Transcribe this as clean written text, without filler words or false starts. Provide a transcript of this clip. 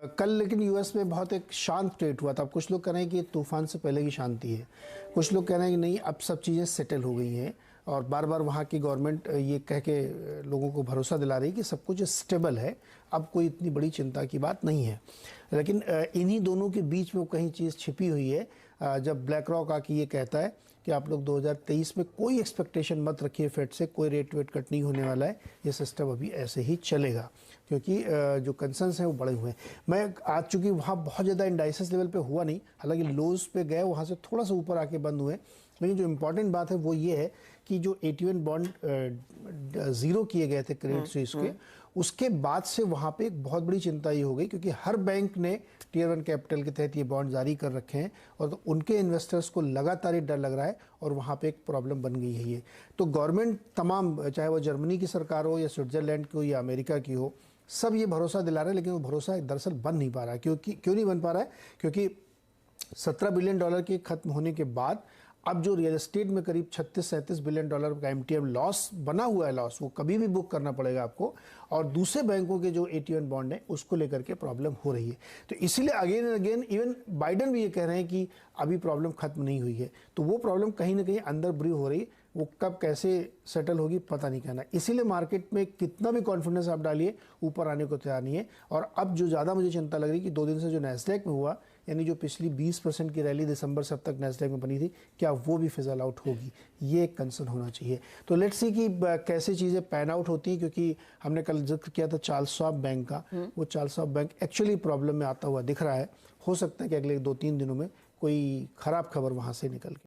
कल लेकिन यूएस में बहुत एक शांत ट्रेड हुआ था। कुछ लोग कह रहे हैं कि तूफान से पहले की शांति है, कुछ लोग कह रहे हैं कि नहीं अब सब चीज़ें सेटल हो गई हैं और बार बार वहाँ की गवर्नमेंट ये कह के लोगों को भरोसा दिला रही है कि सब कुछ स्टेबल है, अब कोई इतनी बड़ी चिंता की बात नहीं है। लेकिन इन्हीं दोनों के बीच में कहीं चीज़ छिपी हुई है। जब ब्लैक रॉक आके ये कहता है कि आप लोग 2023 में कोई एक्सपेक्टेशन मत रखिए, फेड से कोई रेट वेट कट नहीं होने वाला है, ये सिस्टम अभी ऐसे ही चलेगा क्योंकि जो कंसर्न्स हैं वो बड़े हुए हैं। मैं आज चूँकि वहाँ बहुत ज़्यादा इंडाइसिस लेवल पे हुआ नहीं, हालांकि लोज पे गए, वहाँ से थोड़ा सा ऊपर आके बंद हुए, लेकिन जो इम्पॉर्टेंट बात है वो ये है कि जो 81 बॉन्ड ज़ीरो किए गए थे क्रेडिट स्विस के, उसके बाद से वहाँ पे एक बहुत बड़ी चिंता ये हो गई क्योंकि हर बैंक ने टियर 1 कैपिटल के तहत ये बॉन्ड जारी कर रखे हैं और तो उनके इन्वेस्टर्स को लगातार डर लग रहा है और वहाँ पे एक प्रॉब्लम बन गई है ये। तो गवर्नमेंट तमाम, चाहे वो जर्मनी की सरकार हो या स्विट्जरलैंड की हो या अमेरिका की हो, सब ये भरोसा दिला रहे हैं, लेकिन वो भरोसा दरअसल बन नहीं पा रहा है। क्यों नहीं बन पा रहा है? क्योंकि $17 बिलियन के खत्म होने के बाद अब जो रियल एस्टेट में करीब 36-37 बिलियन डॉलर का एमटीएम लॉस बना हुआ है, लॉस वो कभी भी बुक करना पड़ेगा आपको, और दूसरे बैंकों के जो 81 बॉन्ड है उसको लेकर के प्रॉब्लम हो रही है। तो इसीलिए again and again even Biden भी ये कह रहे हैं कि अभी प्रॉब्लम खत्म नहीं हुई है, तो वो प्रॉब्लम कहीं ना कहीं अंदर ब्रू हो रही है, वो कब कैसे सेटल होगी पता नहीं कहना। इसीलिए मार्केट में कितना भी कॉन्फिडेंस आप डालिए, ऊपर आने को तैयार नहीं है। और अब जो ज़्यादा मुझे चिंता लग रही है कि 2 दिन से जो नैस्डैक में हुआ, यानी जो पिछली 20% की रैली दिसंबर से अब तक नैस्डैक में बनी थी, क्या वो भी फिजल आउट होगी, ये एक कंसर्न होना चाहिए। तो लेट्स सी कि कैसे चीज़ें पैन आउट होती हैं, क्योंकि हमने कल जिक्र किया था चार्ल्स श्वाब बैंक का, वो Charles Schwab bank actually problem में आता हुआ दिख रहा है। हो सकता है कि अगले 2-3 दिनों में कोई ख़राब खबर वहाँ से निकल के